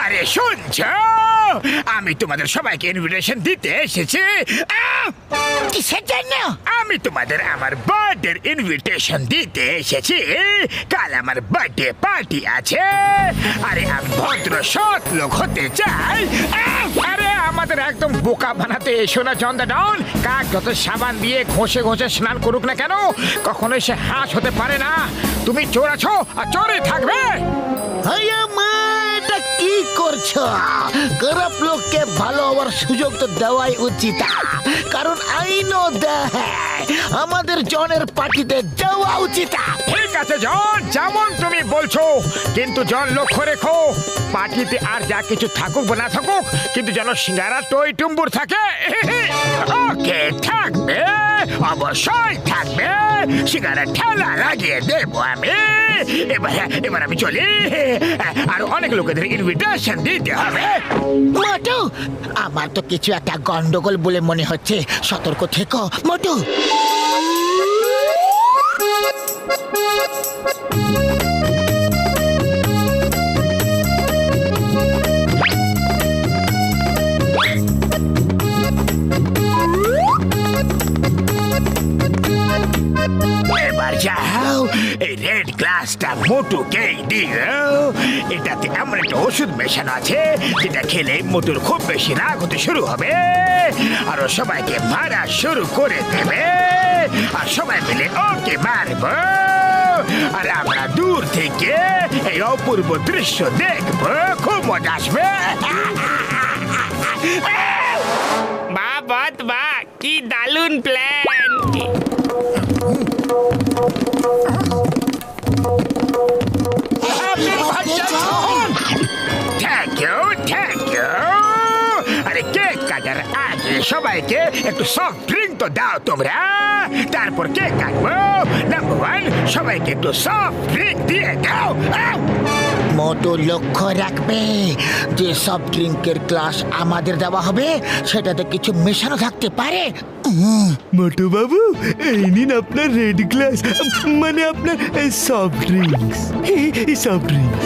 আরে শুনছো, আমি তোমাদের সবাইকে ইনভিটেশন দিতে এসেছি। কিসের জন্য? আমি তোমাদের আমার বার্থডে ইনভিটেশন দিতে এসেছি। কাল আমার বার্থডে পার্টি আছে। আরে আমি ভদ্র সৎ লোক হতে চাই। আরে আমাদের একদম বোকা বানাতে এসো না চন্দ্রডন। কাক যত সাবান দিয়ে ঘষে ঘষে স্নান করুক না কেন, কখনোই সে হাঁস হতে পারে না। তুমি চোর আছো আর চোরই থাকবে। কি করছো? খারাপ লোককে ভালো হওয়ার সুযোগ তো দেওয়াই উচিত, কারণ আইনও দেয় আমাদের জনের পার্টিতে যাওয়া উচিত। ঠিক আছে জন, যেমন তুমি বলছো, কিন্তু জন লক্ষ্য রেখো, পার্টিতে আর যা কিছু থাকুক বা না থাকুক, কিন্তু যেন সিঙ্গারা টই টুম্বুর থাকে। ওকে, থাকবে, অবশ্যই থাকবে। সিঙ্গারা ঠেলা লাগিয়ে দেবো আমি। এবার আমি চলি, আর অনেক লোকেদের ইনভিটেশন দিতে হবে। মোটু, আমার তো কিছু একটা গন্ডগোল বলে মনে হচ্ছে, সতর্ক থেকো মোটু। এবার যাও, এই রেড গ্লাসটা মোটুকে দিও। এটাতে এমন একটা ওষুধ মেশানো আছে যেটা খেলে মোটুর খুব বেশি রাগ হতে শুরু হবে, আর ও সবাইকে মারা শুরু করে দেবে, আর সবাই মিলে ওকে মারব, আর আমরা দূর থেকে এই অপূর্ব দৃশ্য দেখব। খুব মজা আসবে। বাহ, কি দারুণ প্ল্যান। Thank you. আরে কেক কাটার আগে সবাইকে একটু সফট ড্রিঙ্ক তো দাও তোমরা, তারপর কেক কাটবো। নাম্বার ওয়ান, সবাইকে একটু সফট ড্রিঙ্ক দিয়ে দাও। মোটু লক্ষ্য রাখবে যে সফট ড্রিঙ্কের গ্লাস আমাদের দেওয়া হবে সেটাতে কিছু মেশানো থাকতে পারে। মোটু বাবু, এই নিন আপনার রেড গ্লাস, মানে আপনার soft drinks. Soft drinks.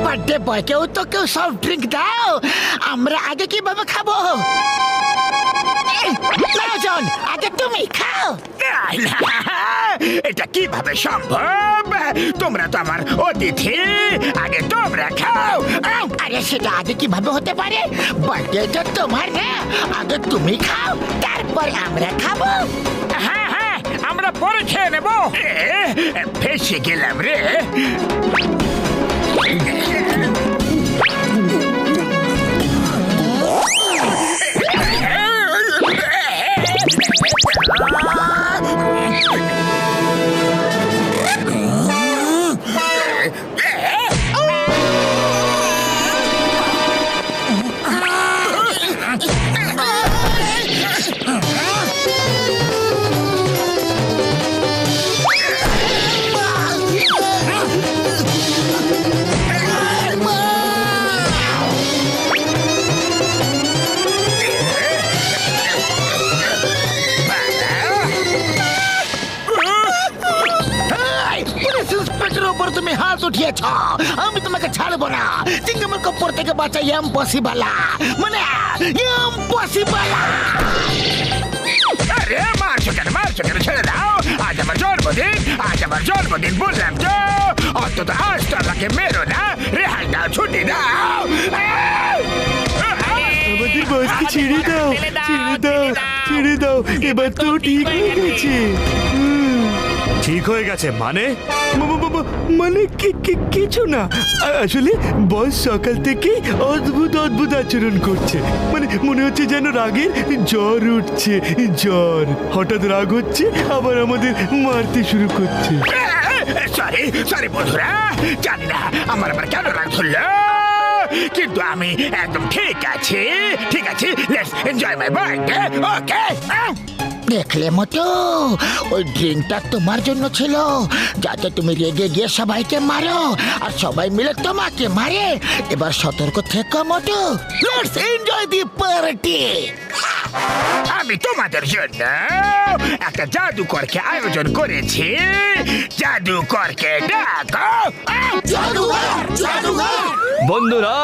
Birthday বয়কেও তো কেউ সফট ড্রিঙ্ক দাও, আমরা আগে কিভাবে খাবো? জন, আগে তুমি খাও। এটা কিভাবে সম্ভব? তোমরা তো আমার অতিথি, আগে তোমরা খাও। আরে সেটা আগে কিভাবে হতে পারে? বার্থডে তো তোমার না, আগে তুমি খাও, তারপর আমরা খাবো। হ্যাঁ, আমরা পরে খেয়ে নেবো। ফেসে গেলাম রে। তুমি হাত উঠিয়েছ, আমি তোমাকে ছাড়বো না। চিংগামের কপ্পর থেকে বাঁচা ইম্পসিবল, মানে ইম্পসিবল। আরে মারছো কেন, ছেড়ে দাও। আজ আমার জন্মদিন, বললাম তো। অন্তত আজ তো আমাকে মেরো না, রেহাই দাও, ছুটি দাও। আমাদের বসকে ছেড়ে দাও। এবার তো ঠিক হয়ে গেছে। ঠিক হয়ে গেছে মানে? মানে কিছু না, আসলে বস সকাল থেকে অদ্ভুত আচরণ করছে। মানে মনে হচ্ছে যেন রাগের জ্বর উঠছে। হঠাৎ রাগ হচ্ছে, আবার আমাদের মারতে শুরু করছে। সরি বন্ধুরা, জানি না আমার আবার কেন রাগ ধরলো, কিন্তু আমি একদম ঠিক আছি। Let's enjoy my birthday. Okay, দেখলে মতো ওই ড্রিঙ্কটা তোমার জন্য ছিল, যাতে তুমি রেগে গিয়ে সবাইকে মারো আর সবাই মিলে তোমাকে মারে। এবার সতর্ক থেকো মতো। Let's enjoy the party. আমি তোমাদের জন্য একটা জাদুকরকে আয়োজন করেছি। জাদুকরকে ডাকো। বন্ধুরা,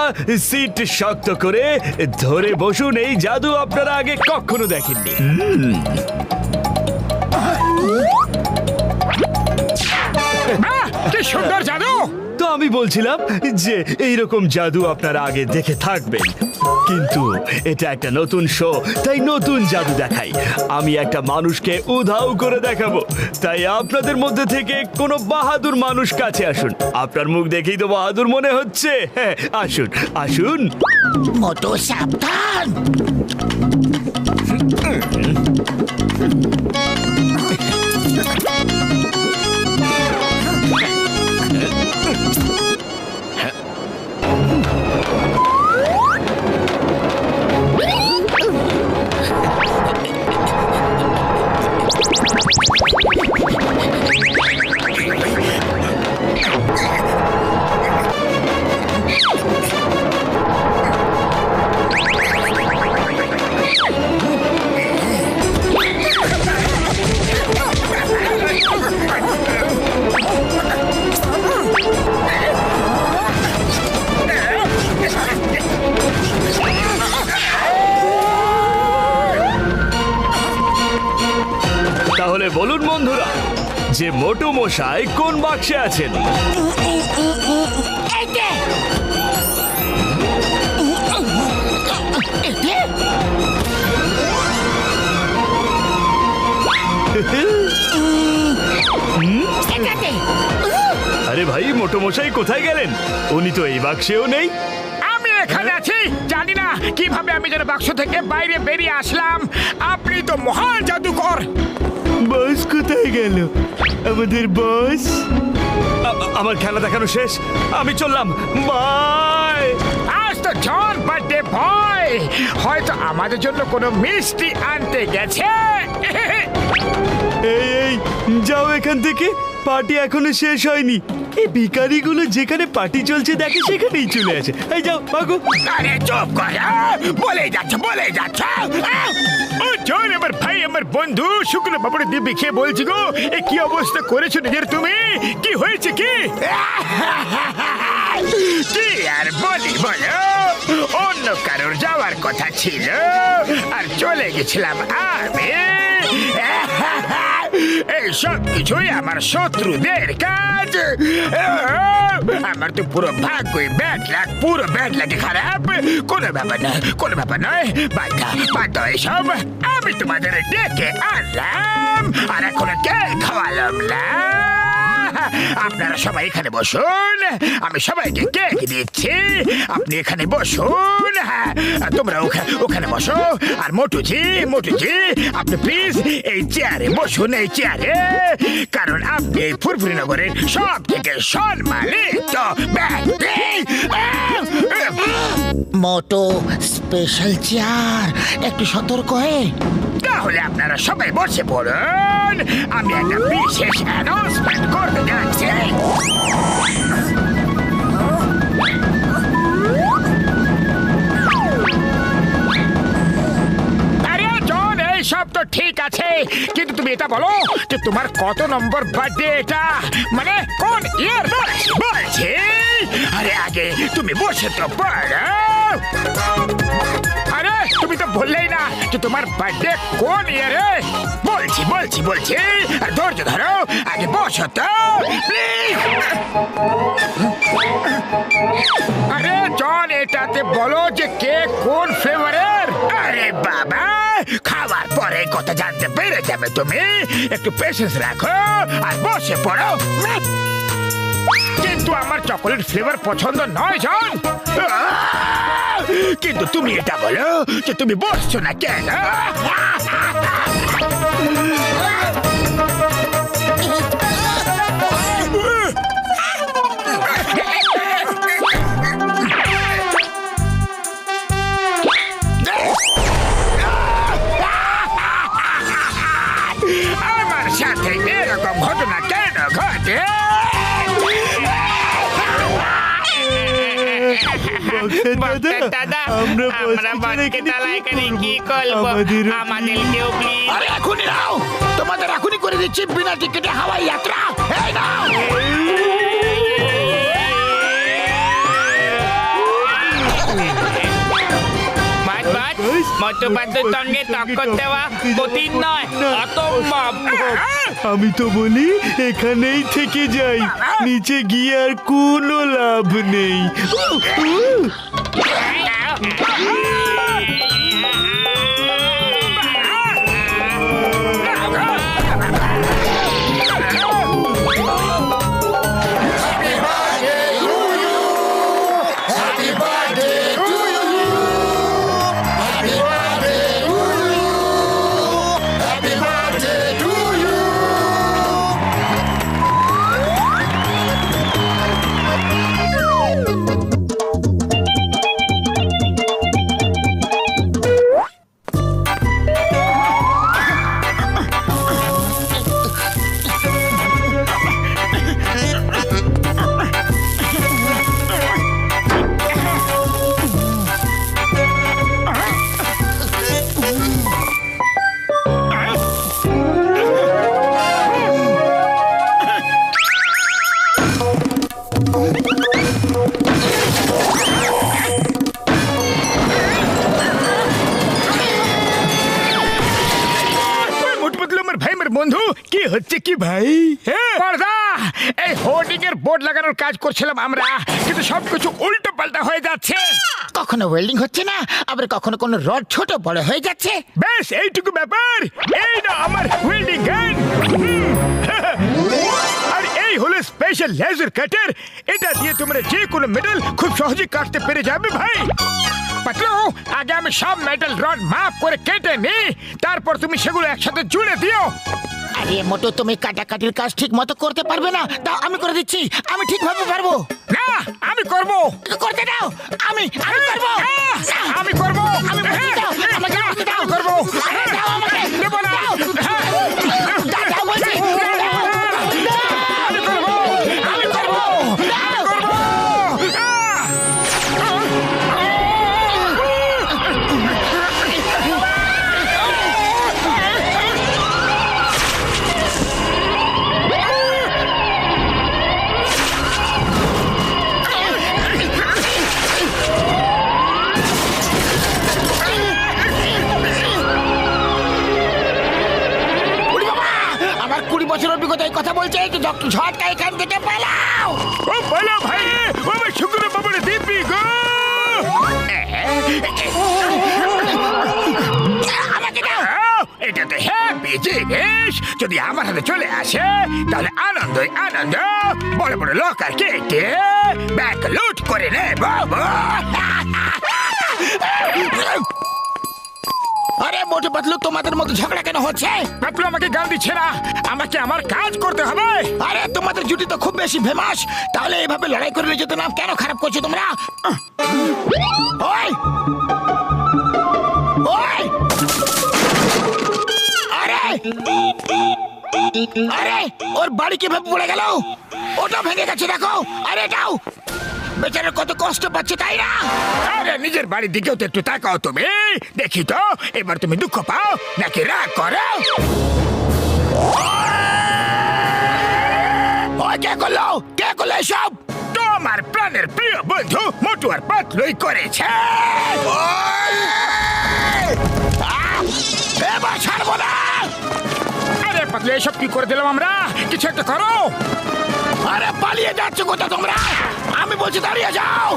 সিট শক্ত করে ধরে বসুন। এই জাদু আপনারা আগে কখনো দেখেননি। কি সুন্দর জাদু! তো আমি বলছিলাম যে এইরকম জাদু আপনারা আগে দেখে থাকবেন, কিন্তু এটা একটা নতুন শো, তাই নতুন জাদু দেখাই। আমি একটা মানুষকে উধাও করে দেখাবো, তাই আপনাদের মধ্যে থেকে কোনো বাহাদুর মানুষ কাছে আসুন। আপনার মুখ দেখেই তো বাহাদুর মনে হচ্ছে। হ্যাঁ, আসুন আসুন। মোটো সাবধান। তাহলে বলুন বন্ধুরা, যে মোটু মশাই কোন বাক্সে আছেন? আরে ভাই, মোটু মশাই কোথায় গেলেন? উনি তো এই বাক্সেও নেই। আমি এখানে আছি। জানি না কিভাবে আমি যেন বাক্স থেকে বাইরে বেরিয়ে আসলাম। আপনি তো মহান জাদুকর। বস কোথায় গেল? আমাদের বস? আমার খেলা দেখানো শেষ, আমি চললাম। বাই। আজ তো জন বার্থডে বয়, হয়তো আমাদের জন্য কোনো মিষ্টি আনতে গেছে। এই এই, যাও এখান থেকে, পার্টি এখনো শেষ হয়নি। এই ভিখারিগুলো যেখানে পার্টি চলছে দেখে সেখানেই চলে আসে। এই যাও ভাগো। আরে চুপ কর, বলেই যাচ্ছে বলেই যাচ্ছে। ও জন, আমার ভাই, আমার বন্ধু, শুকনো পাপড়ে দিব্যি খেয়ে বলছি গো, এ কি অবস্থা করেছো নিজের তুমি? কি হয়েছে কি? কি আর বলি বলো, অন্য কারোর যাওয়ার কথা ছিল আর চলে গেছিলাম আমি। এই সব কিছুই আমার শত্রুদের কাজ। আমার তো পুরো ভাগ্যই ব্যাড লাগ, পুরো ব্যাড লাগে খারাপ। কোনো ব্যাপার নয়, কোনো ব্যাপার নয়। বাধ্য এসব। আমি তোমাদের ডেকে আনলাম আর এখন কে খাওয়ালাম না। আপনারা সবাই এখানে বসুন, আমি সবাইকে কেক দিচ্ছি। আপনি এখানে বসুন, হ্যাঁ তোমরা ওখানে বসো। আর মোটুজি, আপনি প্লিজ এই চেয়ারে বসুন, এই চেয়ারে, কারণ আপনি এই ফুরফুরি নগরের সব থেকে সম্মানিত ব্যক্তি। মোটো স্পেশাল চেয়ার, একটু সতর্ক হয়ে। তাহলে আপনারা সবাই বসে পড়ুন, আমি একটা বিশেষ অ্যানাউন্সমেন্ট করতে যাচ্ছি। আরে জন, এই সব তো ঠিক আছে, কিন্তু তুমি এটা বলো যে তোমার কত নম্বর বার্থডে এটা, মানে কোন ইয়ার বলছি। আরে আগে তুমি বসে তো পড়ো। আরে তুমি তো বললেই না যে তোমার বার্থডে কোন ইয়ারে। বলছি, আর ধৈর্য ধরো, আগে বসো তো প্লিজ। আরে জন, এটাতে বলো যে কেক কোন ফ্লেভারের। আরে বাবা, খাওয়ার পরে কথা জানতে পেরে যাবে তুমি। একটু পেশেন্স রাখো আর বসে পড়ো। কিন্তু আমার চকোলেট ফ্লেভার পছন্দ নয় জন। কিন্তু তুমি এটা বলো যে তুমি বসছো না কেন? বক্সের দাদা আমরা বসকে তালা এখানে কি করবো আমাদেরকেও প্লিজ আরে এখনই নাও, তোমাদের এখনই করে দিচ্ছি বিনা টিকিটে হাওয়াই যাত্রা। এই নাও। মটুপাতুর সঙ্গে টক্কর দেওয়া কঠিন নয়, অসম্ভব। আমি তো বলি এখানেই থেকে যাই, নিচে গিয়ে আর কোনো লাভ নেই। বন্ধু কি হচ্ছে কি ভাই? পর্দা, এই হোর্ডিং এর বোর্ড লাগানোর কাজ করছিলাম আমরা, কিন্তু সবকিছু উল্টো পাল্টা হয়ে যাচ্ছে। কখনো ওয়েল্ডিং হচ্ছে না, আবার কখনো কোনো রড ছোট বড় হয়ে যাচ্ছে। বেশ এইটুকু ব্যাপার। এই না আমার ওয়েল্ডিং গান, আর এই হলো স্পেশাল লেজার কাটার। এটা দিয়ে তোমরা যে কোনো মেটাল খুব সহজে কাটতে পেরে যাবে ভাই। পাতলু, আগে আমি সব মেটাল রড মাপ করে কেটে নি, তারপর তুমি সেগুলো একসাথে জুড়ে দিও। আরে মোটো, তুমি কাটাকাটির কাজ ঠিক মতো করতে পারবে না, তাও আমি করে দিচ্ছি। আমি ঠিকভাবে পারবো না, আমি করব। করতে দাও। আমি করবো। আমি করব। আমি বলছি দাও, আমাকে করতে দাও। করব। আরে দাও আমাকে। দেব না। দাও বলছি। আমি করব। আমি করব। দাও। বছর অভিজ্ঞতায় কথা বলছে, ঝটকা এখান থেকে পালাও। ও পালাও ভাই রে, ও আমার শুকনো বাবার দিব্যি গো। আমাকে দাও। এটাতে হ্যাপি জিনিস যদি আমার হাতে চলে আসে, তাহলে আনন্দই আনন্দ। বড় বড় লকার কেটে ব্যাগ লুট করে নে বাবা। আরে মোটু পাতলু, তোমাদের মতো ঝগড়া কেন হচ্ছে? পাতলু আমাকে গাল দিচ্ছে না, আমাকে আমার কাজ করতে হবে। আরে তোমাদের জুটি তো খুব বেশি ফেমাস, তাহলে এইভাবে লড়াই করে নিজেদের নাম কেন খারাপ করছো তোমরা? ওই ওই, আরে আরে ওর বাড়ি কিভাবে পড়ে গেল? ওটা ভেঙে গেছে দেখো। আরে এটাও, বেচারা কত কষ্ট পাচ্ছে, তাই না? আরে নিজের বাড়ির দিকেও তো একটু তাকাও তুমি, দেখি তো এবার তুমি দুঃখ পাও নাকি রাগ করো। ওই কে করলো? কে করলো এসব? তোমার প্রাণের প্রিয় বন্ধু মোটু আর পাতলুই করেছে। এবার ছাড়বো না। আরে পাতলু, এসব কি করে দিলাম আমরা? কিছু একটা করো। আরে পালিয়ে যাচ্ছ কোথা তোমরা? আমি বলছি দাঁড়িয়ে যাও।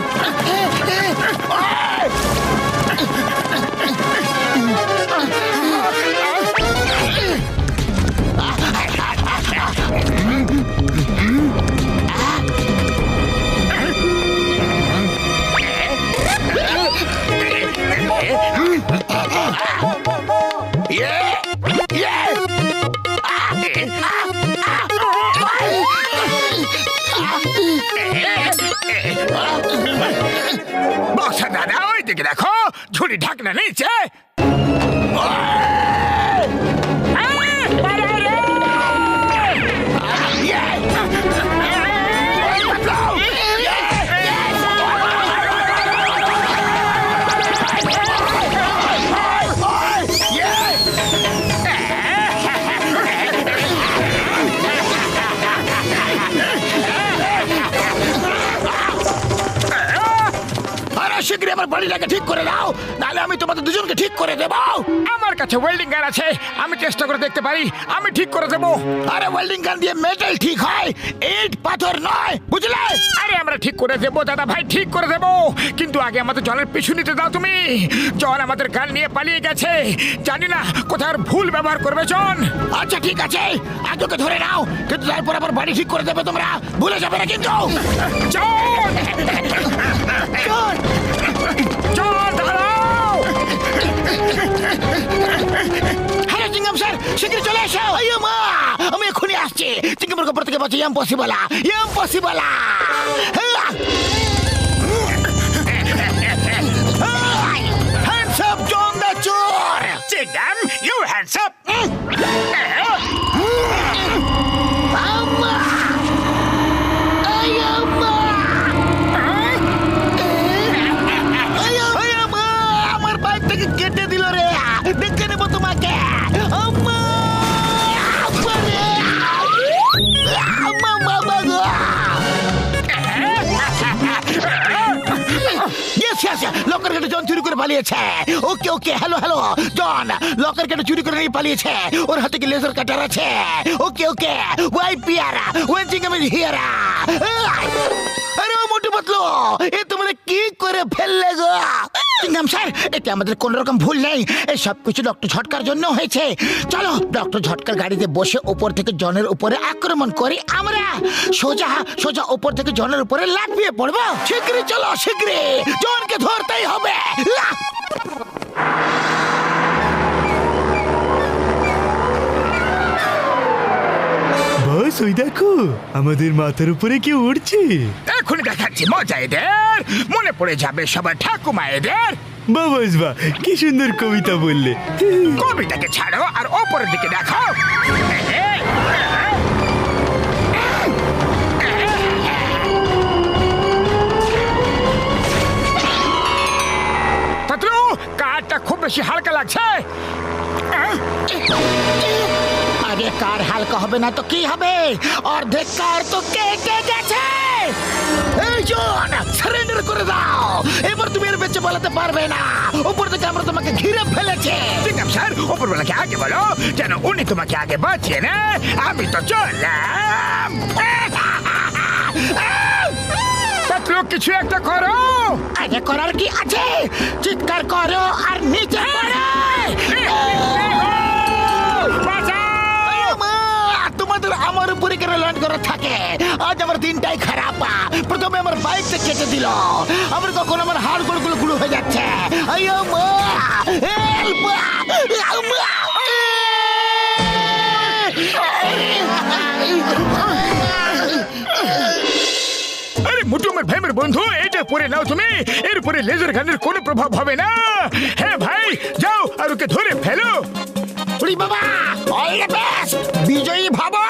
বক্সা দাদা, ওই দিকে দেখো, ঝুড়ি ঢাকনা নিচে। শিগগিরই আমার বাড়িটাকে ঠিক করে দাও, নাহলে আমি তোমাদের দুজনকে ঠিক করে দেবো। আমার কাছে ওয়েল্ডিং গান আছে, আমি চেষ্টা করে দেখতে পারি, আমি ঠিক করে দেবো। আরে ওয়েল্ডিং গান দিয়ে মেটাল ঠিক হয়, ইট পাথর নয়, বুঝলে? আরে আমরা ঠিক করে দেবো দাদা ভাই, ঠিক করে দেবো, কিন্তু আগে আমাদের জলের পিছু নিতে দাও তুমি। জন আমাদের গান নিয়ে পালিয়ে গেছে, জানি না কোথায় আর ভুল ব্যবহার করবে জন। আচ্ছা ঠিক আছে, আজ ওকে ধরে নাও, কিন্তু তারপর আবার বাড়ি ঠিক করে দেবে তোমরা, ভুলে যাবে না কিন্তু। জন চল। জন দাঁড়াও। হ্যাঁ চিঙ্গাম স্যার, শিগগিরই চলে এসো। আইয়ো মা, আমি এক্ষুনি আসছি। চিঙ্গামের কপর থেকে বাঁচি, ইম্পসিবল, ইম্পসিবল। হ্যান্ডস আপ জন দা চোর। চিংগাম, ইউ হ্যান্ডস আপ। আম্মা! আইয়ো মা! আইয়ো মা! আমার বাইকটাকে কেটে দিল রে, দেখে নেবো তোমাকে। আম্মা! আম্মা রে! আম্মা, বাবা গো! Yes, yes, লকার কেটে জন চুরি করে পালিয়েছে। ওকে ওকে, হ্যালো হ্যালো জন, লকার কেটে চুরি করে নিয়ে পালিয়েছে, ওর হাতে কি লেজার কাটার আছে? ওকে ওকে, ওয়াই পিয়ারা ওয়েটিং আমি হিয়ারা। আরে ও মোটু পাতলু, এ তোমরা কি করে ফেললে গো? চিংগাম স্যার, এটা আমাদের কোন রকম ভুল নেই, এই সব কিছু ডক্টর ঝটকার জন্য হয়েছে। চলো ডক্টর ঝটকার গাড়িতে বসে উপর থেকে জনের উপরে আক্রমণ করি আমরা, সোজা সোজা উপর থেকে জনের উপরে লাফিয়ে পড়বো। শীঘ্রই চলো, শীঘ্রই জনকে ধরতেই হবে। বস ওই দেখো, আমাদের মাথার উপরে কি উড়ছে। এখনই দেখাচ্ছি মজা এদের, মনে পড়ে যাবে সবার ঠাকুমা এদের। বাবাস বা, কি সুন্দর কবিতা বললে। কবিতাকে ছাড়ো আর ওপরের দিকে দেখো। পাতলু, কারটা খুব বেশি হালকা লাগছে। আরে কার হালকা হবে না তো কি হবে, অর্ধেক কার তো কেটে গেছে। এই জন, সারেন্ডার করে দাও, এবার তুমি এর বেঁচে পালাতে পারবে না, উপর থেকে আমরা তোমাকে ঘিরে ফেলেছে। চিংগাম স্যার, ওপরবেলাকে আগে বলো যেন উনি তোমাকে আগে বাঁচিয়ে না, আমি তো চললাম। পাতলু, কিছু একটা করো। আগে করার কি আছে, চিৎকার করো আর নিচে পড়ো। মা, তোমাদের আমার উপরে কেন ল্যান্ড করা থাকে? আজ আমার দিনটাই খারাপ। প্রথমে আমার বাইকটা কেটে দিল, আমার কখন আমার হাড়গুলো গুলো হয়ে যাচ্ছে। আইয়ো মা, হেল্প! আরে মোটু, আমার ভাইয়ের বন্ধু, এইটা পরে নাও তুমি, এর উপরে লেজার গানের কোনো প্রভাব হবে না। হ্যাঁ ভাই, যাও আর ওকে ধরে ফেলো। ওরে বাবা, অল দ্য বেস্ট, বিজয়ী ভাবা।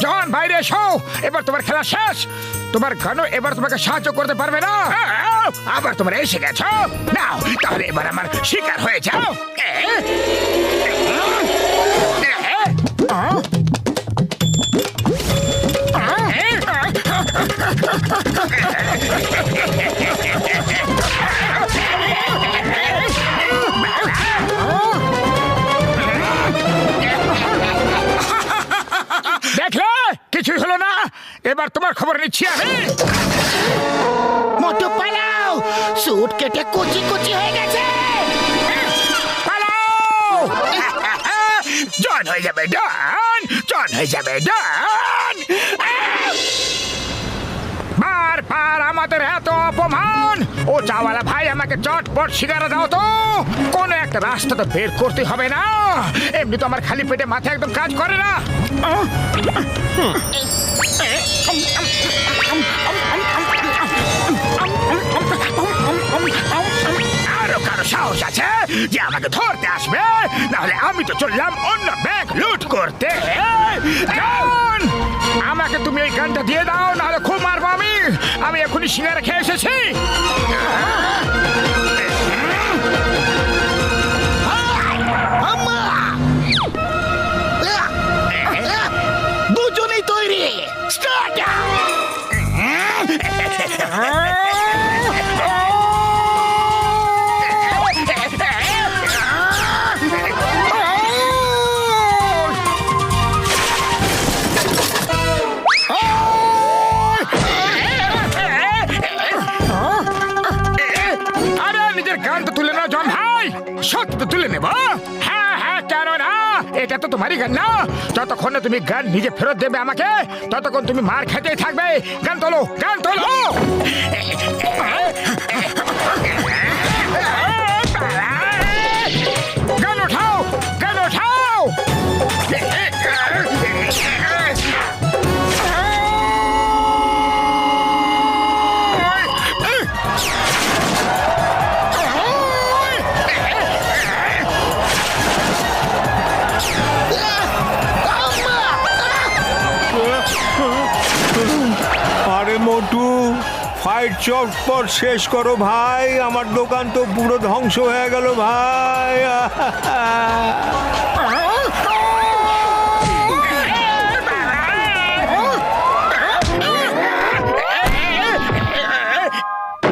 জন বাইরে এসো, এবার তোমার খেলা শেষ, তোমার গানও এবার তোমাকে সাহায্য করতে পারবে না। আবার তোমরা এসে গেছো, নাও তাহলে এবার আমার শিকার হয়ে যাও। দেখলে কিছুই হলো না, এবার তোমার খবর নিচ্ছি আমি। মোটু পালাও, স্যুট কেটে কুচি কুচি হয়ে গেছে। পালাও! জন হয়ে যাবে ডন, জন হয়ে যাবে ডন। বারবার আমাদের এত অপমান, ও চাওয়ালা ভাই আমাকে চটপট শিকারা দাও তো, কোনো একটা রাস্তা তো বের করতে হবে না, এমনি তো আমার খালি পেটে মাথা একদম কাজ করে না। আরো কারো সাহস আছে যে আমাকে ধরতে আসবে, নাহলে আমি তো চললাম অন্য ব্যাংক লুট করতে। জন, আমাকে তুমি এই গানটা দিয়ে দাও, নাহলে খুব মারবো আমি। আমি এখনই সিঙ্গারা খেয়ে এসেছি। দুজনেই তৈরি, স্টার্ট। এই সত্যি তো তুলে নেব। হ্যাঁ হ্যাঁ, কেন না, এটা তো তোমারই গান না। যতক্ষণ না তুমি গান নিজে ফেরত দেবে আমাকে, ততক্ষণ তুমি মার খেতেই থাকবে। গান তোলো, গান তোলো। গান ওঠাও, গান ওঠাও। আরে মোটু, ফাইট চটপট শেষ করো ভাই, আমার দোকান তো পুরো ধ্বংস হয়ে গেল ভাই।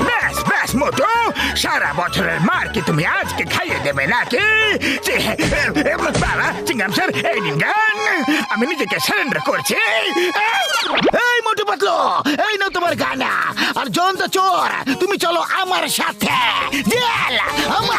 ব্যাস ব্যাস মোটু, সারা বছরের মার কি তুমি আজকে খাইয়ে দেবে নাকি? বাবা চিংগাম স্যার, এই নিন গান, আমি নিজেকে সারেন্ডার করছি। এই মোটু পাতলু, এই নাও তোমার গানা। আর জয়ন্ত চোর, তুমি চলো আমার সাথে জেল। আমার